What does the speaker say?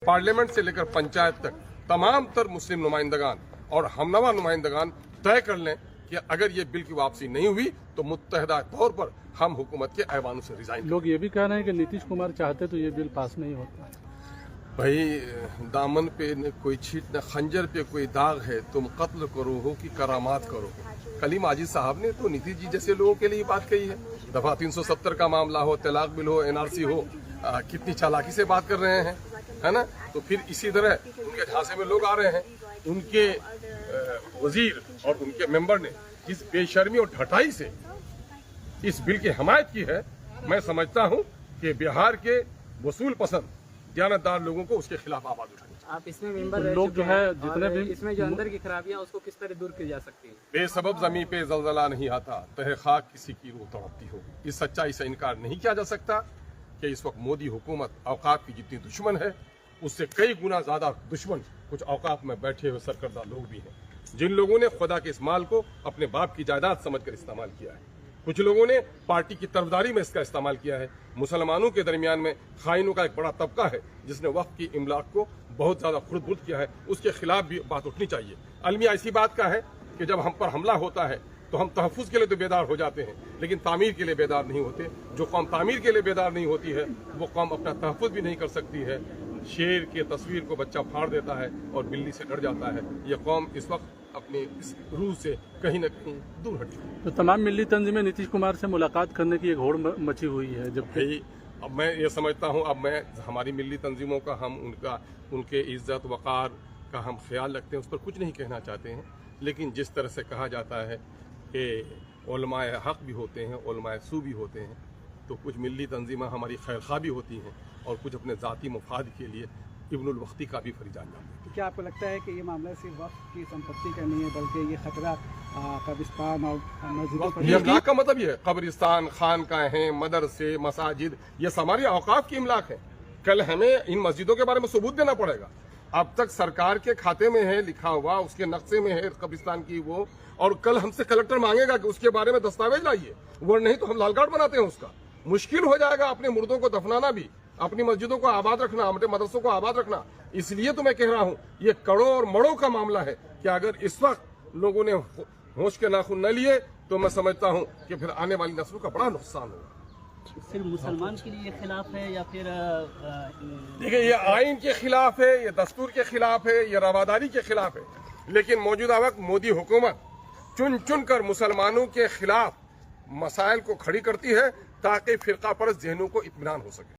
Parliament से लेकर पंचायत तक तमाम तर मुस्लिम नुमाइंदगान और हमनवा नुमाइंदगान तय कर लें कि अगर ये बिल की वापसी नहीं हुई तो मुत्तहदा तौर पर हम हुकूमत के ऐवानों से रिजाइन। लोग ये भी कह रहे हैं कि नीतीश कुमार चाहते तो ये बिल पास नहीं होता। भाई दामन पे न कोई छीट न खंजर पे कोई दाग है, तुम कत्ल करो हो कि करामात करो हो। कलीम आजिज साहब ने तो नीतीश जी जैसे लोगों के लिए बात कही है। दफा 370 का मामला हो, तलाक बिल हो, NRC हो, कितनी चालाकी से बात कर रहे हैं, है ना। तो फिर इसी तरह उनके झांसे में लोग आ रहे हैं। उनके वजीर और उनके मेंबर ने जिस बेशर्मी और ढटाई से इस बिल की हमायत की है, मैं समझता हूं कि बिहार के वसूल पसंद दयानतदार लोगों को उसके खिलाफ आवाज उठानी। आप इसमें मेंबर लोग जो है जितने भी इसमें जो अंदर की खराबियां उसको किस तरह दूर की जा सकती है। बेसबब जमीन पे जलजला नहीं आता, तहे खाक किसी की रूह तड़पती हो। इस सच्चाई से इनकार नहीं किया जा सकता कि इस वक्त मोदी हुकूमत औकाफ की जितनी दुश्मन है, उससे कई गुना ज्यादा दुश्मन कुछ औकाफ में बैठे हुए सरकर्दा लोग भी हैं, जिन लोगों ने खुदा के इस माल को अपने बाप की जायदाद समझकर इस्तेमाल किया है। कुछ लोगों ने पार्टी की तरफदारी में इसका इस्तेमाल किया है। मुसलमानों के दरमियान में खाइनों का एक बड़ा तबका है जिसने वक्त की इमलाक को बहुत ज्यादा खुर्द-बुर्द किया है, उसके खिलाफ भी बात उठनी चाहिए। अलमिया इसी बात का है कि जब हम पर हमला होता है तो हम तहफ़्फ़ुज़ के लिए तो बेदार हो जाते हैं, लेकिन तामीर के लिए बेदार नहीं होते। जो कौम तामीर के लिए बेदार नहीं होती है वो कौम अपना तहफ़्फ़ुज़ भी नहीं कर सकती है। शेर के तस्वीर को बच्चा फाड़ देता है और बिल्ली से डर जाता है। ये कौम इस वक्त अपनी इस रूह से कहीं न कहीं दूर हट चुकी है। तो तमाम मिली तंजीमें नीतीश कुमार से मुलाकात करने की एक होड़ मची हुई है। जबकि अब मैं ये समझता हूँ, अब मैं हमारी मिली तंजीमों का हम उनके इज्जत वक़ार का हम ख्याल रखते हैं, उस पर कुछ नहीं कहना चाहते हैं। लेकिन जिस तरह से कहा जाता है कि उलमाए हक भी होते हैं, उलमाए सू भी होते हैं, तो कुछ मिली तंजीमें हमारी खैरख्वाह भी होती हैं और कुछ अपने ज़ाती मफाद के लिए इब्नुल वक्ती का भी फरीजा अंजाम देते हैं। क्या आपको लगता है कि ये मामला सिर्फ वक्त की संपत्ति का नहीं है, बल्कि ये खतरा कब्रिस्तान और मस्जिदों पर ये इमलाक का मतलब ये है, कब्रिस्तान, खानकाहें, मदरसे, मसाजिद, ये हमारी औकाफ की इमलाक है। कल हमें इन मस्जिदों के बारे में सबूत देना पड़ेगा। अब तक सरकार के खाते में है लिखा हुआ, उसके नक्शे में है कब्रिस्तान की वो, और कल हमसे कलेक्टर मांगेगा कि उसके बारे में दस्तावेज लाइए, वो नहीं तो हम लाल कार्ड बनाते हैं उसका। मुश्किल हो जाएगा अपने मुर्दों को दफनाना भी, अपनी मस्जिदों को आबाद रखना, अपने मदरसों को आबाद रखना। इसलिए तो मैं कह रहा हूं ये कड़ों और मड़ों का मामला है कि अगर इस वक्त लोगों ने होश के नाखून न लिए तो मैं समझता हूं कि फिर आने वाली नस्लों का बड़ा नुकसान होगा। सिर्फ मुसलमान के लिए खिलाफ है या फिर देखिए, ये आइन के खिलाफ है, ये दस्तूर के खिलाफ है, ये रवादारी के खिलाफ है। लेकिन मौजूदा वक्त मोदी हुकूमत चुन चुन कर मुसलमानों के खिलाफ मसाइल को खड़ी करती है ताकि फिरका परस्त ज़हनों को इत्मीनान हो सके।